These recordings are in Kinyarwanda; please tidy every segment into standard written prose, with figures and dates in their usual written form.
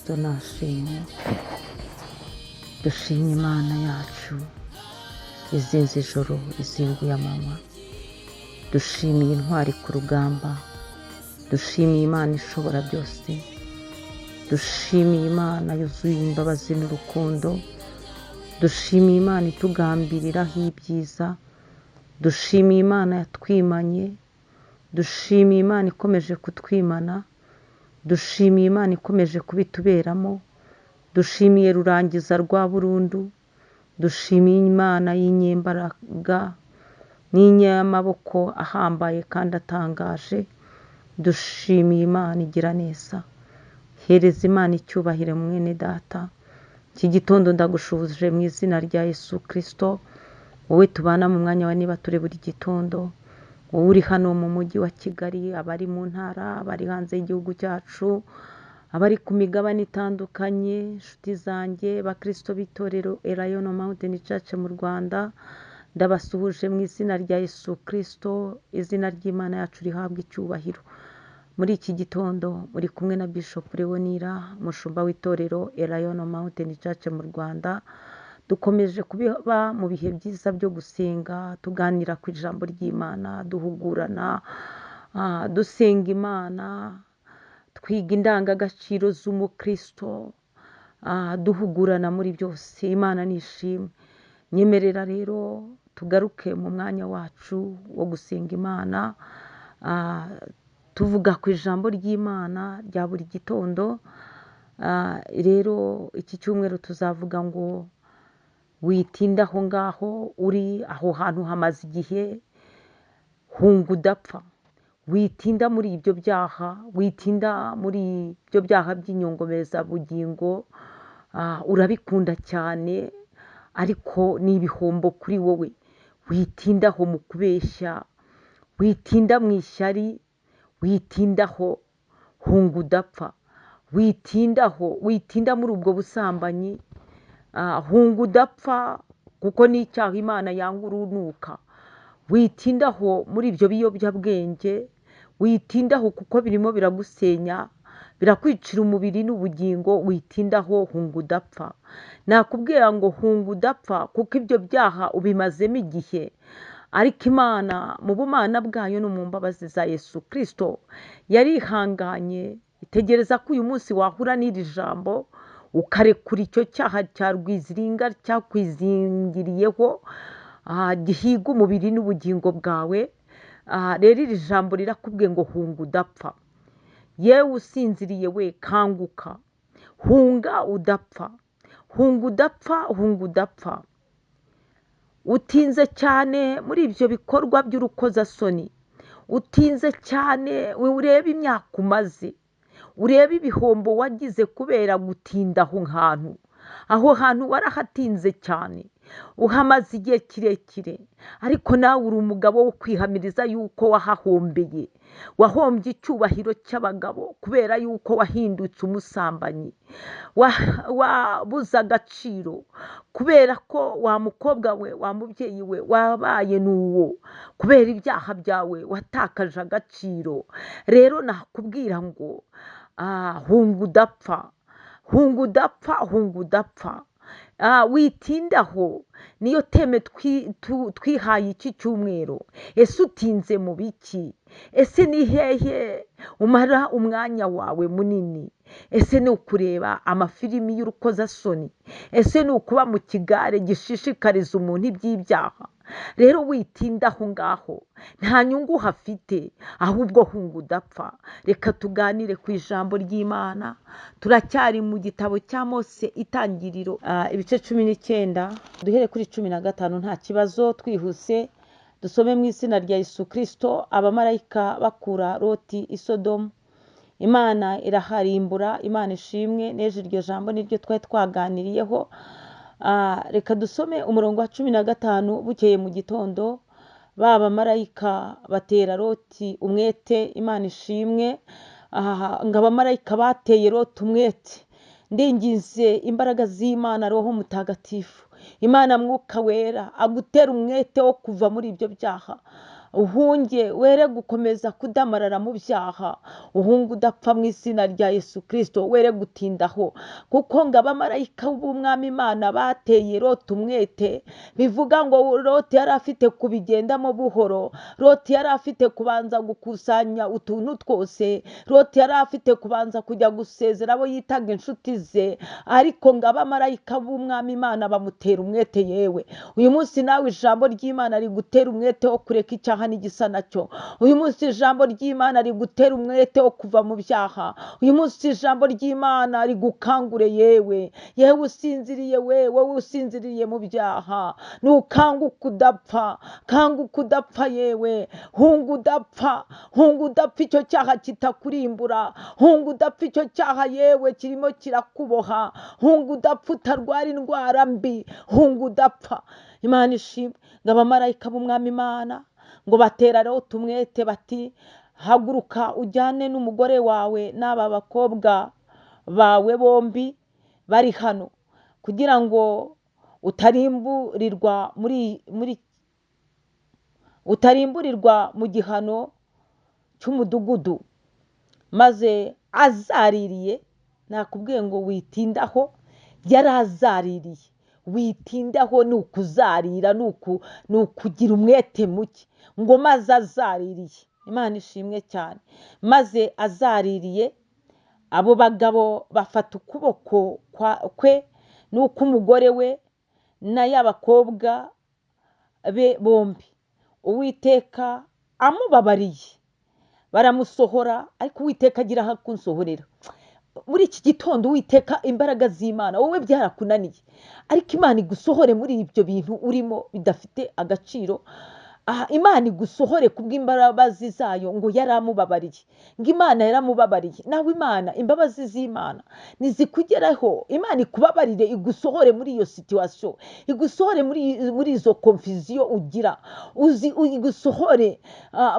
Kristo nashimwe. Dushimye Imana yacu izinze ijoro izinguye amanywa. Dushimiye intwari ku rugamba. Dushimiye Imana ishobora byose. Dushimiye Imana yuzuye imbabazi n'urukundo. Dushimiye Imana itugambiriraho ibyiza. Dushimiye Imana yatwimanye. Dushimiye Imana ikomeje kutwimana. Dushimiye Imana ikomeje kubituberamo. Dushimiye rurangiza rwa burundu. Dushimiye Imana y'inyembaraga n'inyamaboko ahambaye kandi atangaje. Dushimiye Imana igira neza. Hereza Imana icyubahiro mwene data. Iki gitondo ndagushubuje mu izina rya Yesu Kristo. Wowe tubana mu mwanya wa niba ture buri gitondo. Wowe uri hano mu mujyi wa Kigali, abari mu ntara, abari hanze y'igihugu cyacu, abari ku migabane itandukanye, inshuti zanjye bakristo b'itorero Elayono Mountain Church mu Rwanda, ndabasuhuje mu izina rya Yesu Kristo. Izina ry'Imana yacu rihabwa icyubahiro. Muri iki gitondo muri kumwe na Bishop Leonira, mushumba w'itorero Elayono Mountain Church mu Rwanda. Dukomeje kuba mu bihe byiza byo gusenga, tuganira ku ijambo ry'Imana, duhugurana, dusenga Imana, twiga indangagaciro z'umukristo, duhugurana muri byose. Imana nishimwe. Nyemerera rero tugaruke mu mwanya wacu wo gusenga Imana, tuvuga ku ijambo ry'Imana rya buri gitondo. Rero iki cyumweru tuzavuga ngo witinda aho ngaho uri, aho hantu hamaze igihe, hunga udapfa. Witinda muri ibyo byaha, witinda muri ibyo byaha by'inyongobezabugingo. Urabikunda cyane ariko ni ibihombo kuri wowe. Witindaho mu kubeshya, witinda mu ishyari, witindaho, hunga udapfa. Witinda muri ubwo busambanyi, hunga udapfa kuko ni icyaha Imana yanga urunuka. Witindaho muri ibyo biyobyabwenge, witindaho kuko birimo biragusenya, birakwicira umubiri n'ubugingo. Witindaho, hunga udapfa. Nakubwira ngo hunga udapfa kuko ibyo byaha ubimazemo igihe, ariko Imana mu bumana bwayo no mu mbabazi za Yesu Kristo yarihanganye, itegereza ko uyu munsi wahura n'iri jambo ukarekura icyo cyaha cya rwiziringa cyakwizingiriyeho, gihiga umubiri n'ubugingo bwawe. Rero iri jambo rirakubwiye ngo hunga udapfa. Yewe usinziriye we, kanguka, hunga udapfa. Hunga udapfa, hunga udapfa. Utinze cyane muri ibyo bikorwa by'urukozasoni, utinze cyane, urebe imyaka umaze, urebe ibihombo wagize kubera gutinda aho hantu warahatinze cyane, uhamaze igihe kirekire, ariko nawe uri umugabo wo kwihamiriza yuko wahahombeye. Wahombye icyubahiro cy'abagabo kubera yuko wahindutse umusambanyi, wabuze agaciro kubera ko wa mukobwa we, wa mubyeyi we wabaye n'uwo, kubera ibyaha byawe watakaje agaciro. Rero nakubwira ngo hunga udapfa, hunga udapfa, hunga udapfa. Witindaho niyo teme twihaye iki cyumweru. Ese utinze mu biki? Ese ni hehe umara umwanya wawe munini? Ese ni ukureba amafilimi y'urukozasoni? Ese ni ukuba mu kigare gishishikariza umuntu iby'ibyaha? Rero witinda aho ngaho, nta nyungu hafite, ahubwo hunga udapfa. Reka tuganire ku ijambo ry'Imana. Turacyari mu gitabo cya Mose Itangiriro, ibice 19, duhere kuri 15 nta kibazo, twihuse. Dusome mu izina rya Yesu Kristo. Abamarayika bakura Loti i Sodomu, Imana iraharimbura. Imana ishimwe. Neje iryo jambo niryo twari twaganiriyeho. Reka dusome umurongo wa 15. Bukeye mu gitondo baba marayika batera Loti umwete. Imana ishimwe. Ngo abamarayika bateye Loti umwete. Ndinginze imbaraga z'Imana, Roho Mutagatifu, Imana Mwuka Wera agutera umwete wo kuva muri ibyo byaha. uhunge were gukomeza kudamarara mu byaha, uhunge udapfa mu izina rya Yesu Kristo, were gutindaho, kuko ngo abamarayika b'umwami Imana bateye Loti umwete, bivuga ngo Loti yari afite kubigendamo buhoro, Loti yari afite kubanza gukusanya utuntu twose, Loti yari afite kubanza kujya gusezera abo yitaga inshuti ze, ariko ngo abamarayika b'umwami Imana bamutera umwete. Yewe uyu munsi nawe ijambo ry'Imana rigutera umwete wo kureka icyaha n'igisa nacyo, uyu munsi ijambo ry'Imana rigutera umwete wo kuva mu byaha, uyu munsi ijambo ry'Imana rigukangure yewe usinziriye, wowe usinziriye mu byaha, nukanguka udapfa, kanguka udapfa yewe, hunga udapfa, icyo cyaha kitakurimbura, hunga udapfa icyo cyaha yewe kirimo kirakuboha, hunga udapfa utarwara indwara mbi, hunga udapfa. Imana ishimwe ngo abamarayika b'umwami Imana ngo batera Loti umwete bati, haguruka ujyane n'umugore wawe n'aba bakobwa bawe bombi bari hano, kugira ngo utarimburirwa mu gihano cy'umudugudu. Maze azaririye, nakubwiye ngo witindaho, yari azaririye, witindaho ni ukuzarira, ni ukugira umwete muke, ngo maze azaririye. Imana ishimwe cyane. Maze azaririye, abo bagabo bafata ukuboko kwe n'uk'umugore we n'ay'abakobwa be bombi, Uwiteka amubabariye, baramusohora, ariko Uwiteka agira aho kunsohorera. Muri iki gitondo Uwiteka, imbaraga z'Imana, wowe byarakunaniye, ariko Imana igusohore muri ibyo bintu urimo bidafite agaciro. Imana igusohore kubw'imbabazi zayo, ngo yaramubabariye, ngo Imana yaramubabariye. Nawe Imana, imbabazi z'Imana nizikugeraho, Imana ikubabarire, igusohore muri iyo situation, igusohore muri izo confusion ugira, igusohore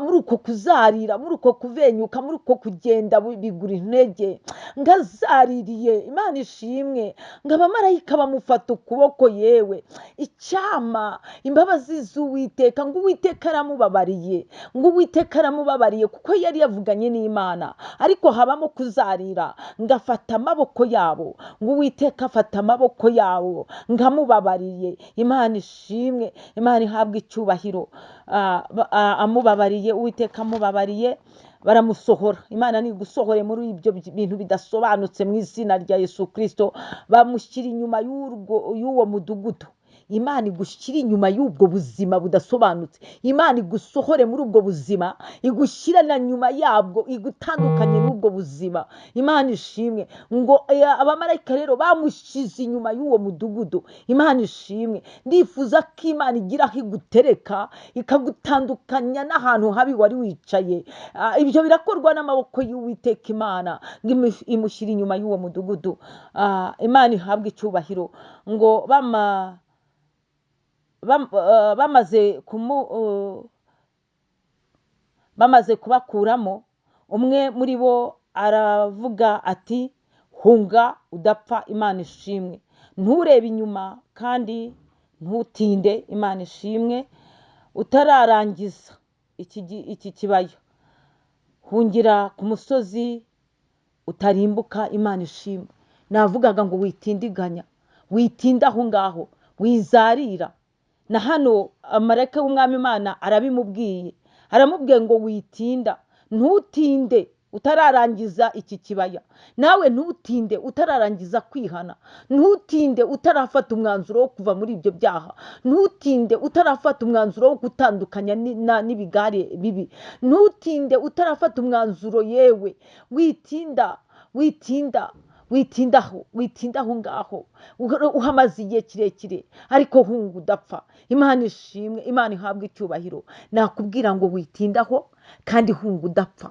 muri uko kuzarira, muri uko kuvenyuka, muri uko kugenda bigura intege. Ngazaririye, Imana ishimwe, ngo abamarayika bamufata ukuboko yewe, icyama imbabazi z'Uwiteka, ngo Uwiteka aramubabariye, ngo Uwiteka aramubabariye, kuko yari yavuganye n'Imana, ariko habamo kuzarira, ngafata amaboko yabo, ngo Uwiteka afata amaboko yabo, ngamubabariye. Imana ishimwe, Imana ihabwa icyubahiro. Amubabariye, Uwiteka amubabariye, baramusohora. Imana nigusohore muri ibyo bintu bidasobanutse mu izina rya Yesu Kristo, bamushyira inyuma y'uwo mudugudu. Imana igushyira inyuma y'ubwo buzima budasobanutse, Imana igusohore muri ubwo buzima, igushyira na nyuma yabwo, igutandukanye n'ubwo buzima. Imana ishimwe, ngo abamarayika rero bamushyize inyuma y'uwo mudugudu. Imana ishimwe, ndifuza ko Imana igira aho igutereka, ikagutandukanya n'ahantu habi wari wicaye. Ibyo birakorwa n'amaboko y'Uwiteka Imana, ngo imushyira inyuma y'uwo mudugudu. Imana ihabwe icyubahiro. Ngo bamaze kubakuramo, umwe muri bo aravuga ati, hunga udapfa. Imana ishimwe, nturebe inyuma kandi ntutinde. Imana ishimwe, utararangiza iki kibaya, hungira ku musozi utarimbuka. Imana ishimwe, navugaga ngo witindiganya, witinda aho ngaho, wizarira. Na hano amarayika w'umwami Imana arabimubwiye, aramubwiye ngo witinda, ntutinde utararangiza iki kibaya. Nawe ntutinde utararangiza kwihana, ntutinde utarafata umwanzuro wo kuva muri ibyo byaha, ntutinde utarafata umwanzuro wo gutandukanya n'ibigare bibi, ntutinde utarafata umwanzuro. Yewe witindaho ngaho, uhamaze igihe kirekire, ariko hunga udapfa. Imana ishimwe, Imana ihabwa icyubahiro. Nakubwira ngo witindaho kandi hunga udapfa.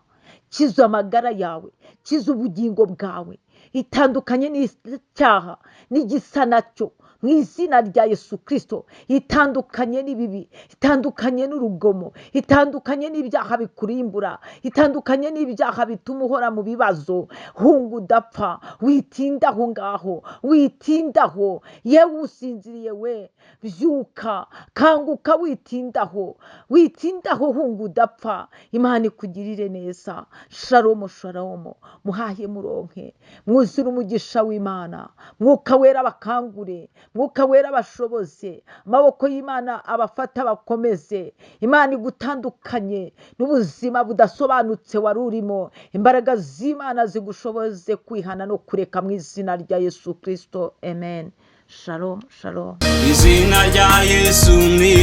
Kiza amagara yawe, kiza ubugingo bwawe, itandukanye n'icyaha n'igisa nacyo. mu izina rya Yesu Kristo. Itandukanye n'ibibi, itandukanye n'urugomo, itandukanye n'ibyaha bikurimbura, itandukanye n'ibyaha bituma uhora mu bibazo. Hunga udapfa, witindaho ngaho, witindaho. Yewe usinziriye we, byuka, kanguka, witindaho, witindaho, hunga udapfa. Imana ikugirire neza. Shalomu, shalomu. Muhahe muronke, mwuzure umugisha w'Imana. Mwuka wera bakangure, mwuka wera bashoboze, amaboko y'Imana abafata bakomeze. Imana igutandukanye n'ubuzima budasobanutse wari urimo. Imbaraga z'Imana zigushoboze kwihana no kureka mu izina rya Yesu Kristo. Amen. Shalom, shalom. Izina rya Yesu ni